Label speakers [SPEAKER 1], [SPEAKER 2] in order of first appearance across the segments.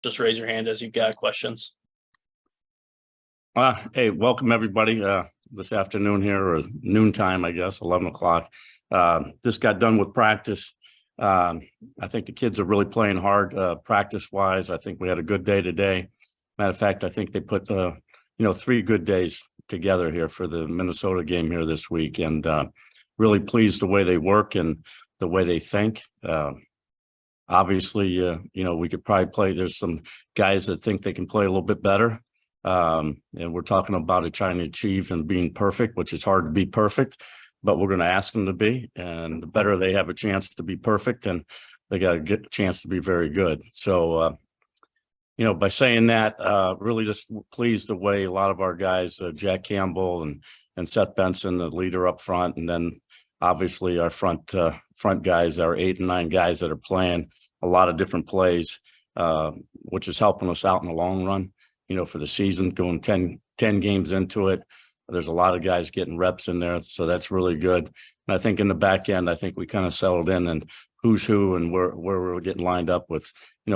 [SPEAKER 1] just raise your hand as you've got questions.
[SPEAKER 2] Hey, welcome everybody this afternoon here, or noontime, I guess, 11 o'clock. Just got done with practice. I think the kids are really playing hard practice-wise. I think we had a good day today. Matter of fact, I think they put 3 good days together here for the Minnesota game here this week, and really pleased the way they work and the way they think. Obviously, we could probably play. There's some guys that think they can play a little bit better. And we're talking about it, trying to achieve and being perfect, which is hard to be perfect, but we're going to ask them to be. And the better they have a chance to be perfect, then they got a chance to be very good. So, by saying that, really just pleased the way a lot of our guys, Jack Campbell and Seth Benson, the leader up front, and then obviously our front guys, our 8 and 9 guys that are playing a lot of different plays, which is helping us out in the long run. For the season, going 10 games into it, there's a lot of guys getting reps in there. So that's really good. And I think in the back end, I think we kind of settled in and who's who and where we're getting lined up with,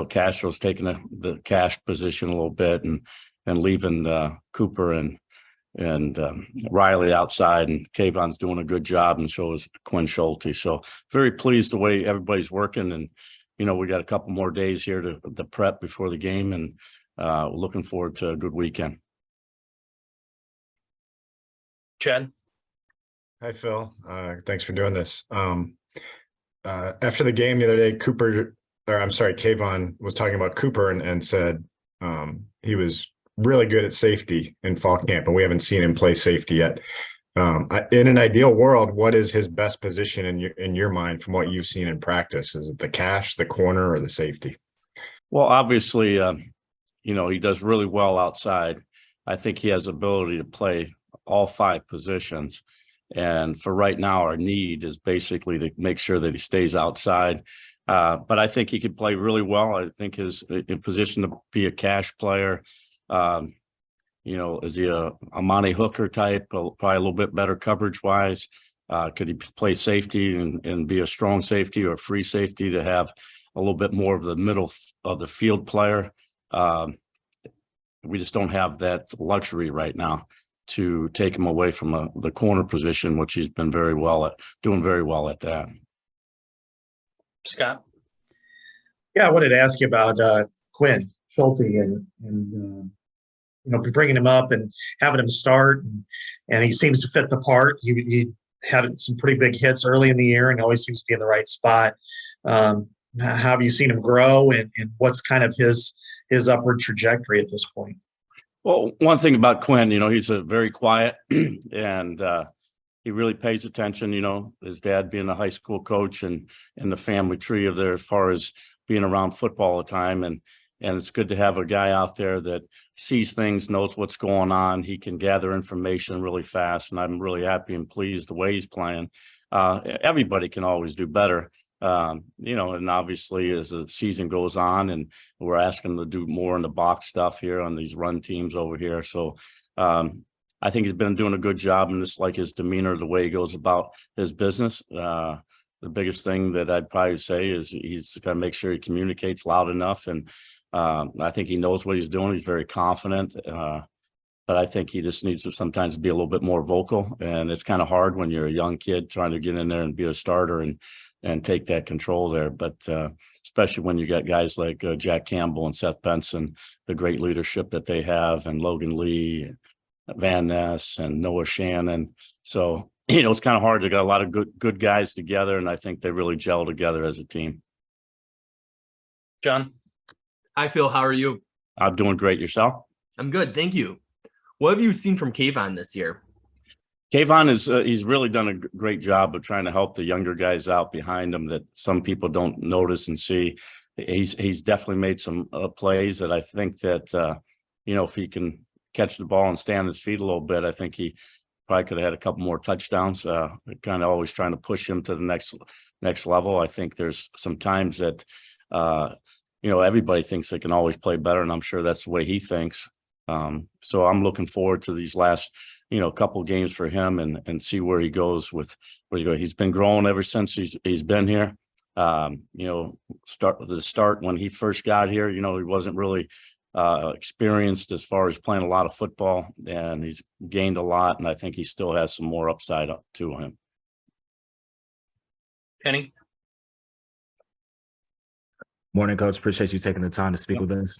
[SPEAKER 2] Castro's taking the cash position a little bit and leaving Cooper and Riley outside, and Kayvon's doing a good job, and so is Quinn Schulte. So very pleased the way everybody's working. And, we got a couple more days here to prep before the game, and looking forward to a good weekend.
[SPEAKER 1] Chad.
[SPEAKER 3] Hi, Phil. Thanks for doing this. After the game the other day, Kayvon was talking about Cooper and said he was really good at safety in fall camp, and we haven't seen him play safety yet. In an ideal world, what is his best position in your mind from what you've seen in practice? Is it the cash, the corner, or the safety?
[SPEAKER 2] Well, obviously, he does really well outside. I think he has ability to play all 5 positions. And for right now, our need is basically to make sure that he stays outside. But I think he could play really well. I think he's in position to be a cash player. Is he a Monty Hooker type, probably a little bit better coverage wise? Could he play safety and be a strong safety or free safety to have a little bit more of the middle of the field player? We just don't have that luxury right now to take him away from the corner position, which he's been doing very well at that.
[SPEAKER 1] Scott.
[SPEAKER 4] Yeah, I wanted to ask you about Quinn Schulte and bringing him up and having him start, and he seems to fit the part. He had some pretty big hits early in the year and always seems to be in the right spot. How have you seen him grow, and what's kind of his upward trajectory at this point?
[SPEAKER 2] Well, one thing about Quinn, he's a very quiet and he really pays attention. His dad being a high school coach and the family tree of there as far as being around football all the time. And it's good to have a guy out there that sees things, knows what's going on. He can gather information really fast. And I'm really happy and pleased the way he's playing. Everybody can always do better. And obviously as the season goes on and we're asking him to do more in the box stuff here on these run teams over here. So I think he's been doing a good job, and just like his demeanor, the way he goes about his business. The biggest thing that I'd probably say is he's got to make sure he communicates loud enough. And I think he knows what he's doing. He's very confident. But I think he just needs to sometimes be a little bit more vocal. And it's kind of hard when you're a young kid trying to get in there and be a starter and take that control there. But especially when you got guys like Jack Campbell and Seth Benson, the great leadership that they have, and Logan Lee, Van Ness, and Noah Shannon. So, it's kind of hard. They got a lot of good guys together, and I think they really gel together as a team.
[SPEAKER 1] John.
[SPEAKER 5] Hi, Phil. How are you?
[SPEAKER 2] I'm doing great. Yourself?
[SPEAKER 5] I'm good. Thank you. What have you seen from Kayvon this year?
[SPEAKER 2] Kayvon he's really done a great job of trying to help the younger guys out behind him that some people don't notice and see. He's definitely made some plays that I think that, if he can catch the ball and stay on his feet a little bit, I think he probably could have had a couple more touchdowns. Kind of always trying to push him to the next level. I think there's some times that, everybody thinks they can always play better, and I'm sure that's the way he thinks. So I'm looking forward to these last, couple games for him and see where he goes with where he goes. He's been growing ever since he's been here. start when he first got here, he wasn't really experienced as far as playing a lot of football, and he's gained a lot, and I think he still has some more upside up to him.
[SPEAKER 1] Kenny?
[SPEAKER 6] Morning, Coach. Appreciate you taking the time to speak with us.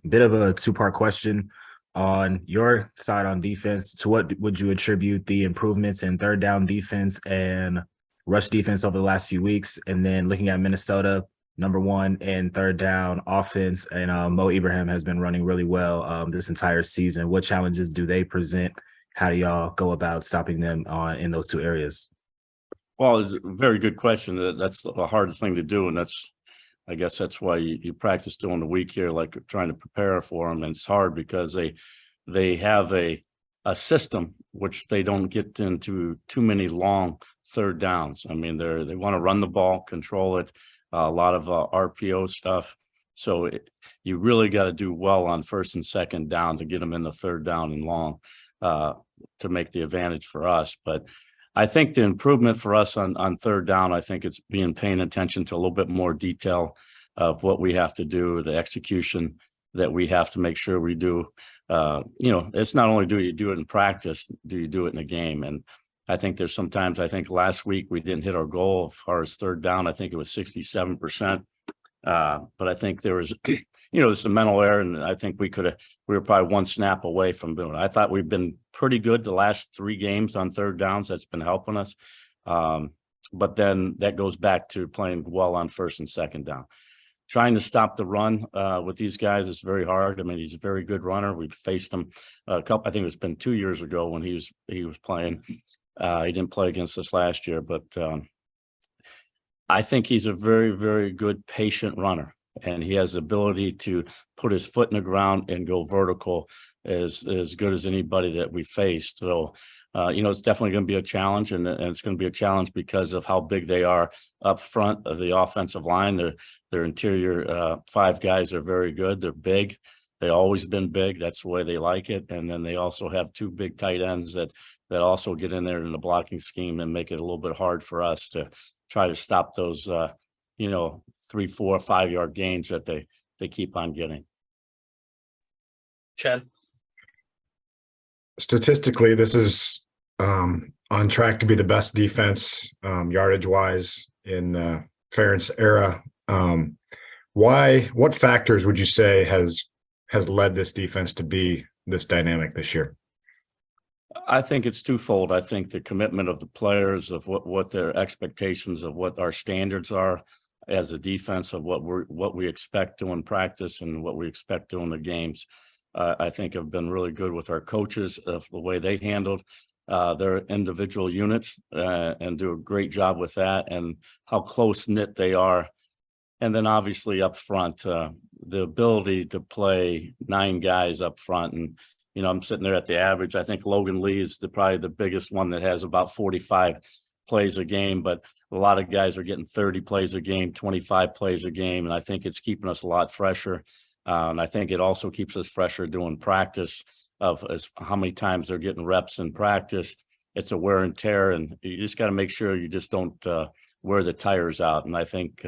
[SPEAKER 6] Bit of a two-part question on your side on defense. To what would you attribute the improvements in third down defense and rush defense over the last few weeks? And then looking at Minnesota, number one in third down offense, and Mo Ibrahim has been running really well this entire season. What challenges do they present? How do y'all go about stopping them in those two areas?
[SPEAKER 2] Well, it's a very good question. That's a hard thing to do, and I guess that's why you practice during the week here, like trying to prepare for them. And it's hard because they have a system which they don't get into too many long third downs. I mean, they want to run the ball, control it, a lot of RPO stuff. So you really got to do well on first and second down to get them in the third down and long to make the advantage for us. But I think the improvement for us on third down, I think it's paying attention to a little bit more detail of what we have to do, the execution that we have to make sure we do. It's not only do you do it in practice, do you do it in a game? And I think there's sometimes, I think last week we didn't hit our goal as far as third down. I think it was 67%. But I think there was, there's a mental error, and I think we were probably one snap away from doing it. I thought we've been pretty good the last 3 games on third downs. That's been helping us. But then that goes back to playing well on first and second down. Trying to stop the run with these guys is very hard. I mean, he's a very good runner. We've faced him I think it's been 2 years ago when he was playing. He didn't play against us last year, but I think he's a very, very good patient runner, and he has the ability to put his foot in the ground and go vertical as good as anybody that we faced. So, it's definitely going to be a challenge, and it's going to be a challenge because of how big they are up front of the offensive line. Their interior 5 guys are very good. They're big. They've always been big. That's the way they like it. And then they also have 2 big tight ends that also get in there in the blocking scheme and make it a little bit hard for us to try to stop those, 3, 4, 5 yard gains that they keep on getting.
[SPEAKER 1] Chen?
[SPEAKER 3] Statistically, this is on track to be the best defense yardage wise in the Ferentz era. What factors would you say has led this defense to be this dynamic this year?
[SPEAKER 2] I think it's twofold. I think the commitment of the players, of what their expectations of what our standards are as a defense, of what we expect doing practice and what we expect doing the games. I think have been really good with our coaches of the way they handled their individual units and do a great job with that, and how close knit they are. And then obviously up front, the ability to play 9 guys up front. And, I'm sitting there at the average. I think Logan Lee is probably the biggest one that has about 45 plays a game, but a lot of guys are getting 30 plays a game, 25 plays a game. And I think it's keeping us a lot fresher. And I think it also keeps us fresher doing practice of how many times they're getting reps in practice. It's a wear and tear, and you just got to make sure you just don't wear the tires out. And I think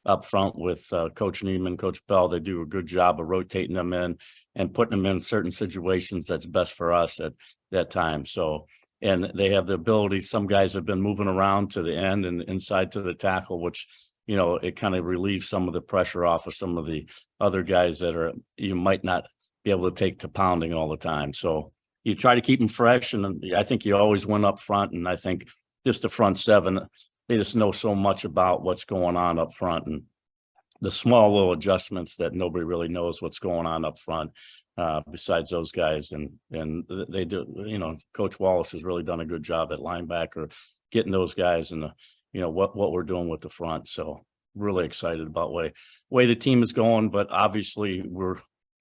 [SPEAKER 2] up front with Coach Neiman, Coach Bell, they do a good job of rotating them in and putting them in certain situations that's best for us at that time. So, and they have the ability, some guys have been moving around to the end and inside to the tackle, which, it kind of relieves some of the pressure off of some of the other guys that you might not be able to take to pounding all the time. So you try to keep them fresh, and I think you always win up front. And I think just the front 7, they just know so much about what's going on up front, and the small little adjustments that nobody really knows what's going on up front besides those guys. And they do, Coach Wallace has really done a good job at linebacker, getting those guys and what we're doing with the front. So really excited about way the team is going, but obviously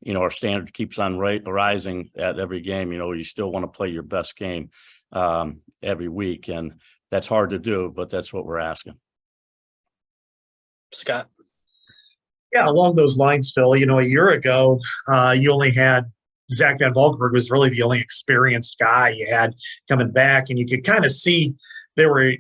[SPEAKER 2] our standard keeps on rising at every game. You still want to play your best game every week, and that's hard to do, but that's what we're asking.
[SPEAKER 1] Scott?
[SPEAKER 4] Yeah, along those lines, Phil, a year ago, you only had Zach Van Valkenburg was really the only experienced guy you had coming back, and you could kind of see there were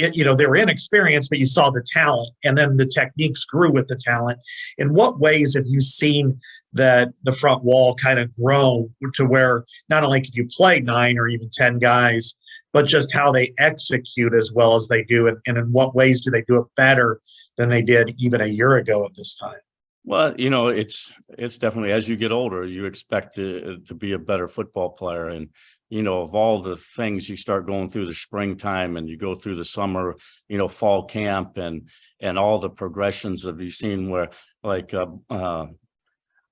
[SPEAKER 4] they were inexperienced, but you saw the talent, and then the techniques grew with the talent. In what ways have you seen that the front wall kind of grow to where not only can you play 9 or even 10 guys, but just how they execute as well as they do, and in what ways do they do it better than they did even a year ago at this time?
[SPEAKER 2] Well, it's definitely, as you get older, you expect to be a better football player. And, of all the things you start going through the springtime and you go through the summer, fall camp and all the progressions of you've seen where like,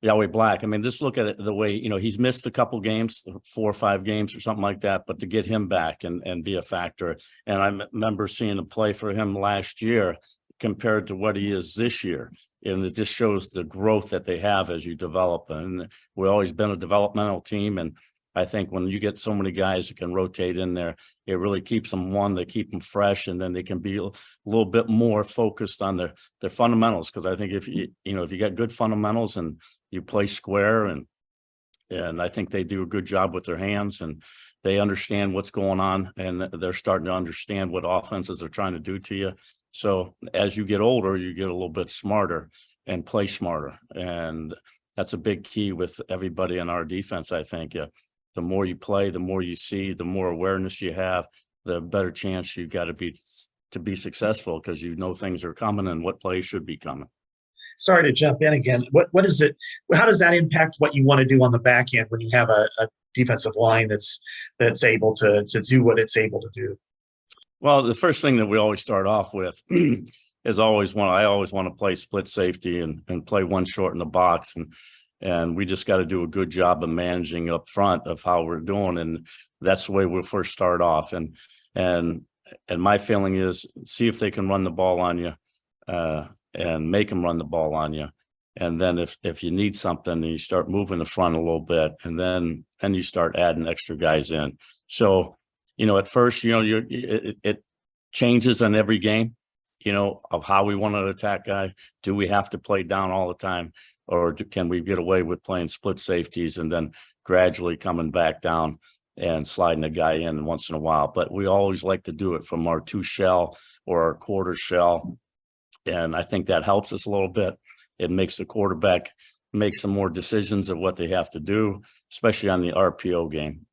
[SPEAKER 2] Yahweh Black. I mean, just look at it the way, he's missed a couple games, 4 or 5 games or something like that, but to get him back and be a factor. And I remember seeing a play for him last year compared to what he is this year. And it just shows the growth that they have as you develop. And we've always been a developmental team. And I think when you get so many guys that can rotate in there, it really keeps them they keep them fresh, and then they can be a little bit more focused on their fundamentals. Because I think if you got good fundamentals and you play square, and I think they do a good job with their hands, and they understand what's going on, and they're starting to understand what offenses they're trying to do to you. So as you get older, you get a little bit smarter and play smarter. And that's a big key with everybody in our defense, I think. The more you play, the more you see, the more awareness you have, the better chance you got to be successful, because things are coming and what plays should be coming.
[SPEAKER 4] Sorry to jump in again. What is it? How does that impact what you want to do on the back end when you have a defensive line that's able to do what it's able to do?
[SPEAKER 2] Well, the first thing that we always start off with is I always want to play split safety and play one short in the box, and we just got to do a good job of managing up front of how we're doing, and that's the way we'll first start off. And my feeling is, see if they can run the ball on you, and make them run the ball on you. And then if you need something, you start moving the front a little bit, and then you start adding extra guys in. So at first, it changes on every game, of how we want to attack guy. Do we have to play down all the time, or can we get away with playing split safeties and then gradually coming back down and sliding a guy in once in a while? But we always like to do it from our 2 shell or our quarter shell. And I think that helps us a little bit. It makes the quarterback make some more decisions of what they have to do, especially on the RPO game.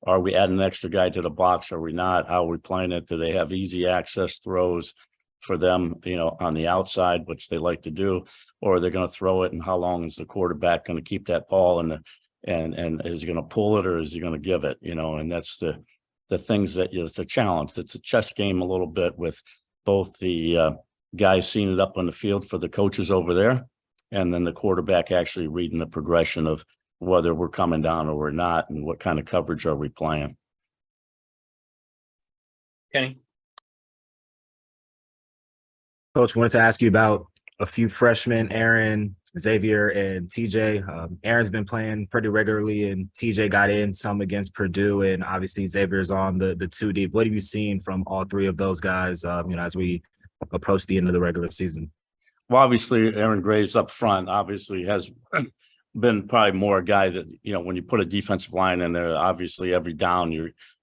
[SPEAKER 2] Are we adding an extra guy to the box? Are we not? How are we playing it? Do they have easy access throws for them, on the outside, which they like to do, or are they going to throw it? And how long is the quarterback going to keep that ball? And is he going to pull it, or is he going to give it? And that's the things that it's a challenge. It's a chess game a little bit with both the guys seeing it up on the field for the coaches over there, and then the quarterback actually reading the progression of whether we're coming down or we're not, and what kind of coverage are we playing.
[SPEAKER 1] Kenny?
[SPEAKER 6] Coach, wanted to ask you about a few freshmen, Aaron, Xavier, and TJ. Aaron's been playing pretty regularly, and TJ got in some against Purdue, and obviously Xavier's on the 2 deep. What have you seen from all 3 of those guys, as we approach the end of the regular season?
[SPEAKER 2] Well, obviously, Aaron Graves up front obviously has been probably more a guy that, when you put a defensive line in there, obviously every down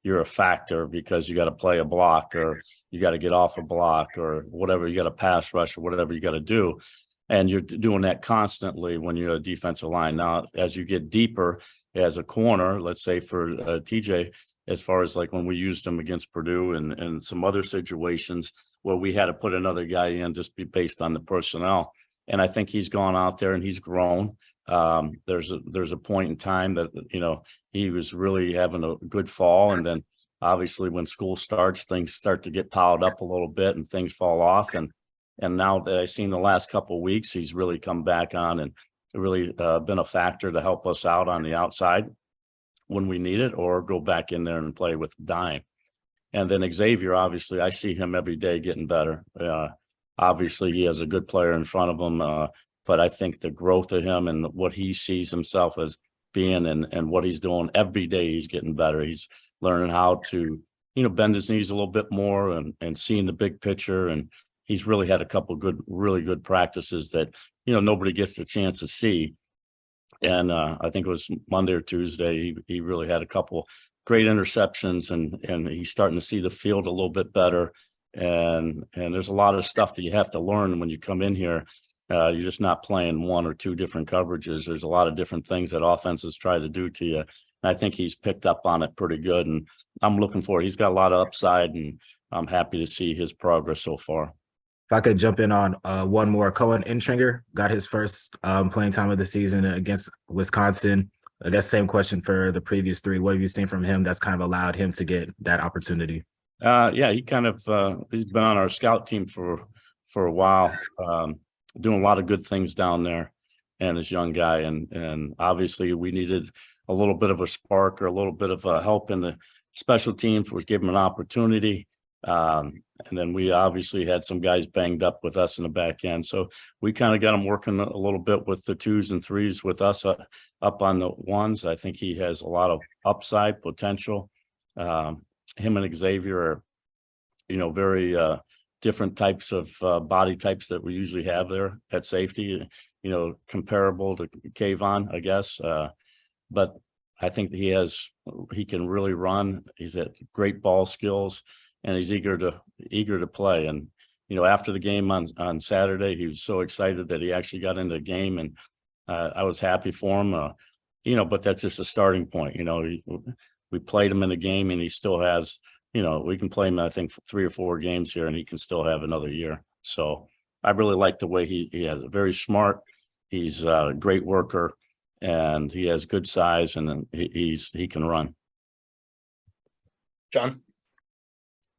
[SPEAKER 2] you're a factor, because you got to play a block, or you got to get off a block, or whatever, you got to pass rush, or whatever you got to do. And you're doing that constantly when you're a defensive line. Now, as you get deeper as a corner, let's say for TJ, as far as like when we used him against Purdue and some other situations where we had to put another guy in just based on the personnel. And I think he's gone out there and he's grown. There's a point in time that, he was really having a good fall. And then obviously when school starts, things start to get piled up a little bit and things fall off. And now that I've seen the last couple of weeks, he's really come back on and really been a factor to help us out on the outside when we need it, or go back in there and play with dime. And then Xavier, obviously, I see him every day getting better. Obviously, he has a good player in front of him, but I think the growth of him and what he sees himself as being and what he's doing every day, he's getting better. He's learning how to, bend his knees a little bit more and seeing the big picture. And he's really had a couple really good practices that, nobody gets the chance to see. And I think it was Monday or Tuesday, he really had a couple great interceptions, and he's starting to see the field a little bit better. And there's a lot of stuff that you have to learn when you come in here. You're just not playing one or two different coverages. There's a lot of different things that offenses try to do to you. And I think he's picked up on it pretty good. And I'm looking for it. He's got a lot of upside, and I'm happy to see his progress so far.
[SPEAKER 6] If I could jump in on one more, Cohen Intringer got his first playing time of the season against Wisconsin. I guess same question for the previous three. What have you seen from him that's kind of allowed him to get that opportunity?
[SPEAKER 2] Yeah, he kind of he's been on our scout team for a while, doing a lot of good things down there, and this young guy, and obviously we needed a little bit of a spark or a little bit of help in the special teams, was given an opportunity. And then we obviously had some guys banged up with us in the back end. So we kind of got him working a little bit with the 2s and 3s with us up on the 1s. I think he has a lot of upside potential. Him and Xavier are, very different types of body types that we usually have there at safety, comparable to Kayvon, I guess. But I think he can really run. He's at great ball skills, and he's eager to play. And, after the game on Saturday, he was so excited that he actually got into the game, and I was happy for him, but that's just a starting point. We played him in the game, and he still has, we can play him, I think, 3 or 4 games here, and he can still have another year. So I really like the way he has very smart. He's a great worker, and he has good size, and he can run.
[SPEAKER 1] John?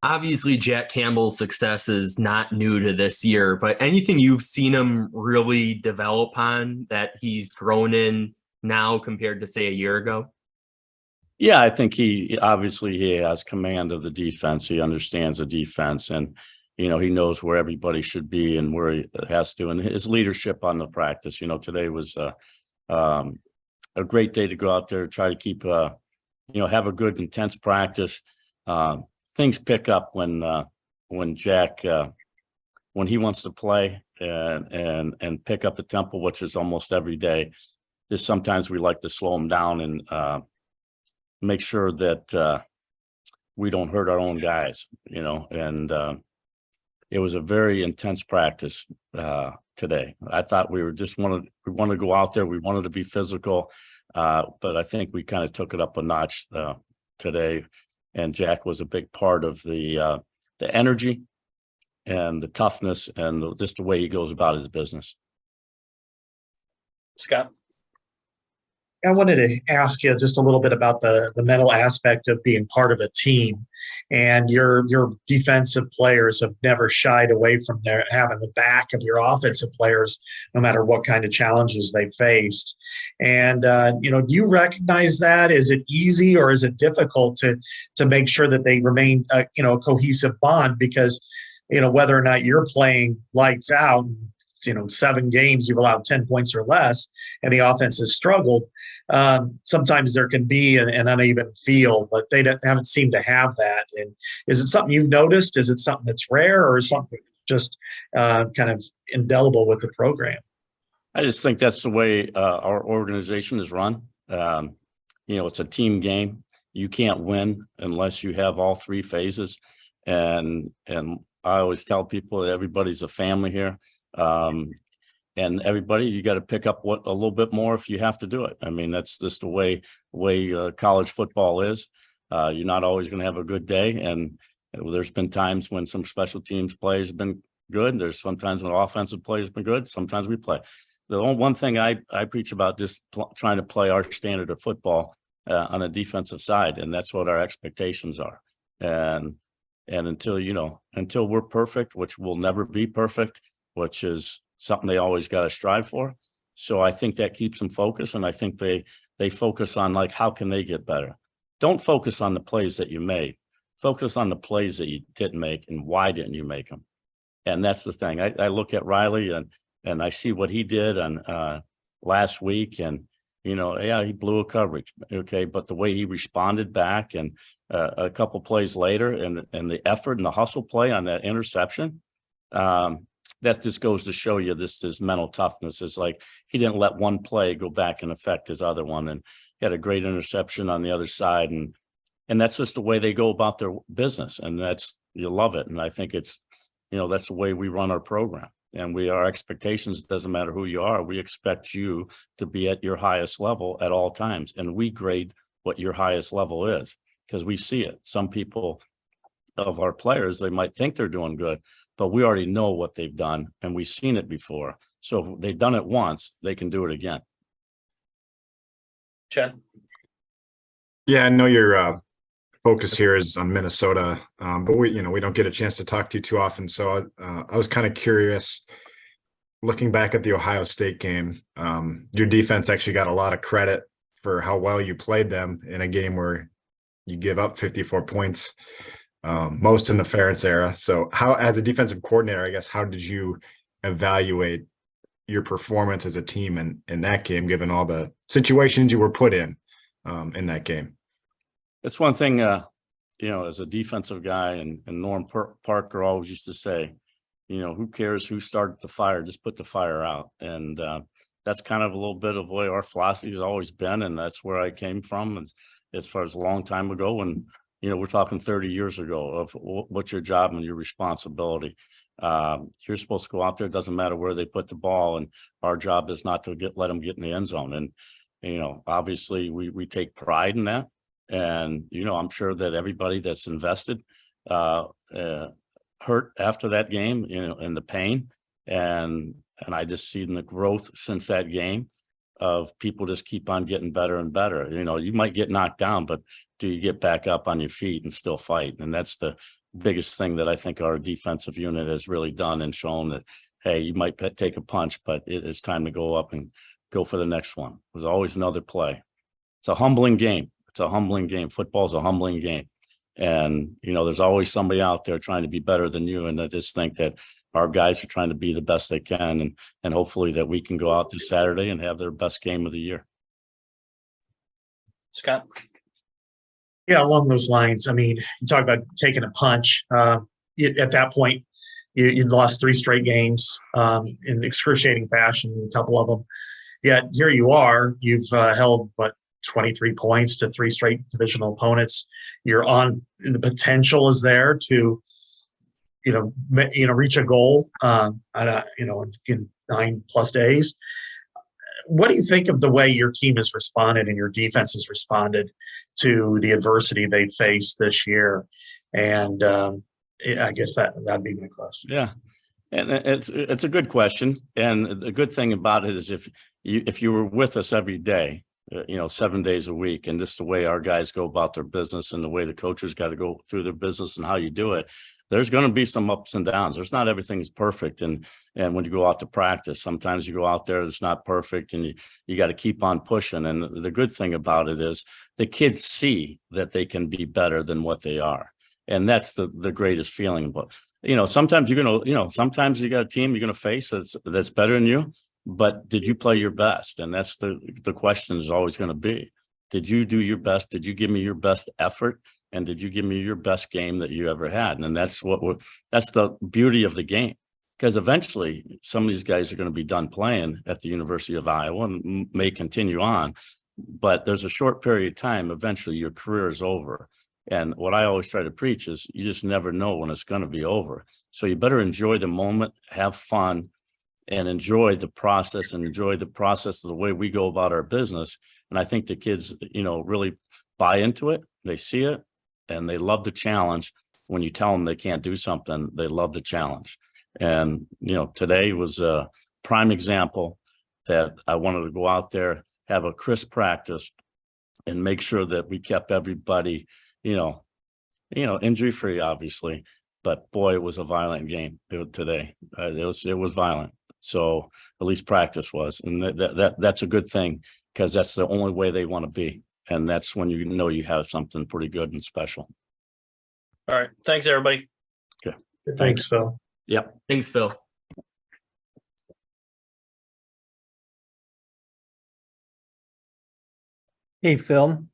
[SPEAKER 5] Obviously, Jack Campbell's success is not new to this year, but anything you've seen him really develop on that he's grown in now compared to, say, a year ago?
[SPEAKER 2] Yeah, I think he has command of the defense. He understands the defense, and he knows where everybody should be and where he has to. And his leadership on the practice, today was a great day to go out there, try to keep have a good intense practice. Things pick up when Jack when he wants to play and pick up the tempo, which is almost every day. Just sometimes we like to slow him down and make sure that we don't hurt our own guys, and it was a very intense practice today. I thought we wanted to go out there. We wanted to be physical, but I think we kind of took it up a notch today. And Jack was a big part of the energy and the toughness and just the way he goes about his business.
[SPEAKER 1] Scott?
[SPEAKER 4] I wanted to ask you just a little bit about the mental aspect of being part of a team. And your defensive players have never shied away from having the back of your offensive players, no matter what kind of challenges they faced. And, do you recognize that? Is it easy or is it difficult to make sure that they remain, a cohesive bond? Because, whether or not you're playing lights out, 7 games, you've allowed 10 points or less, and the offense has struggled. Sometimes there can be an uneven feel, but they haven't seemed to have that. And is it something you've noticed? Is it something that's rare, or something just kind of indelible with the program?
[SPEAKER 2] I just think that's the way our organization is run. It's a team game. You can't win unless you have all 3 phases. And I always tell people that everybody's a family here. And everybody, you got to pick up a little bit more if you have to do it. I mean, that's just the way college football is. You're not always going to have a good day, and there's been times when some special teams play has been good. There's sometimes when offensive play has been good. Sometimes we play. The one thing I preach about, just trying to play our standard of football on a defensive side, and that's what our expectations are. And until we're perfect, which we'll never be perfect, which is something they always got to strive for. So I think that keeps them focused, and I think they focus on, like, how can they get better? Don't focus on the plays that you made. Focus on the plays that you didn't make and why didn't you make them. And that's the thing. I look at Riley and I see what he did on last week, and he blew a coverage, okay, but the way he responded back, and a couple plays later, and the effort and the hustle play on that interception, that just goes to show you this mental toughness. Is like he didn't let one play go back and affect his other one, and he had a great interception on the other side, and that's just the way they go about their business, and that's you love it. And I think it's, that's the way we run our program. And our expectations, it doesn't matter who you are. We expect you to be at your highest level at all times. And we grade what your highest level is because we see it. Some people of our players, they might think they're doing good, but we already know what they've done and we've seen it before. So if they've done it once, they can do it again.
[SPEAKER 1] Chen?
[SPEAKER 3] Yeah, I know your focus here is on Minnesota, but we don't get a chance to talk to you too often. So I was kind of curious, looking back at the Ohio State game, your defense actually got a lot of credit for how well you played them in a game where you give up 54 points, most in the Ferentz era. So how, as a defensive coordinator, I guess, how did you evaluate your performance as a team in that game, given all the situations you were put in that game?
[SPEAKER 2] It's one thing, as a defensive guy, and Norm Parker always used to say, who cares who started the fire? Just put the fire out. And that's kind of a little bit of the way our philosophy has always been. And that's where I came from as far as a long time ago. And, we're talking 30 years ago of what's your job and your responsibility. You're supposed to go out there. It doesn't matter where they put the ball. And our job is not to let them get in the end zone. And, obviously we take pride in that. And, I'm sure that everybody that's invested hurt after that game, and the pain. And I just see in the growth since that game of people just keep on getting better and better. You might get knocked down, but do you get back up on your feet and still fight? And that's the biggest thing that I think our defensive unit has really done and shown that, hey, you might take a punch, but it is time to go up and go for the next one. There's always another play. It's a humbling game. It's a humbling game. Football is a humbling game. And, there's always somebody out there trying to be better than you. And I just think that our guys are trying to be the best they can. And hopefully that we can go out this Saturday and have their best game of the year.
[SPEAKER 1] Scott?
[SPEAKER 4] Yeah, along those lines. I mean, you talk about taking a punch. At that point, you'd lost 3 straight games in excruciating fashion, a couple of them. Yet here you are. You've held, 23 points to 3 straight divisional opponents. You're on, the potential is there to, reach a goal, in 9+ days. What do you think of the way your team has responded and your defense has responded to the adversity they faced this year? And I guess that'd be my question.
[SPEAKER 2] Yeah. And it's a good question. And the good thing about it is if you were with us every day, 7 days a week, and just the way our guys go about their business and the way the coaches got to go through their business and how you do it, there's going to be some ups and downs. There's not everything's perfect. And when you go out to practice, sometimes you go out there, it's not perfect, and you got to keep on pushing. And the good thing about it is the kids see that they can be better than what they are. And that's the greatest feeling. But, sometimes you're going to, sometimes you got a team you're going to face that's better than you. But did you play your best? And that's the question is always going to be, did you do your best? Did you give me your best effort? And did you give me your best game that you ever had? And that's that's the beauty of the game, because eventually some of these guys are going to be done playing at the University of Iowa and may continue on. But there's a short period of time. Eventually your career is over. And what I always try to preach is you just never know when it's going to be over. So you better enjoy the moment, have fun, and enjoy the process, and enjoy the process of the way we go about our business. And I think the kids, really buy into it. They see it and they love the challenge. When you tell them they can't do something, they love the challenge. And, today was a prime example that I wanted to go out there, have a crisp practice, and make sure that we kept everybody, injury free, obviously. But boy, it was a violent game today. It was violent. So at least practice was, and that's a good thing, because that's the only way they want to be. And that's when you have something pretty good and special.
[SPEAKER 1] All right. Thanks, everybody.
[SPEAKER 2] Okay.
[SPEAKER 4] Thanks, Phil.
[SPEAKER 2] Yep.
[SPEAKER 5] Thanks, Phil.
[SPEAKER 7] Hey, Phil.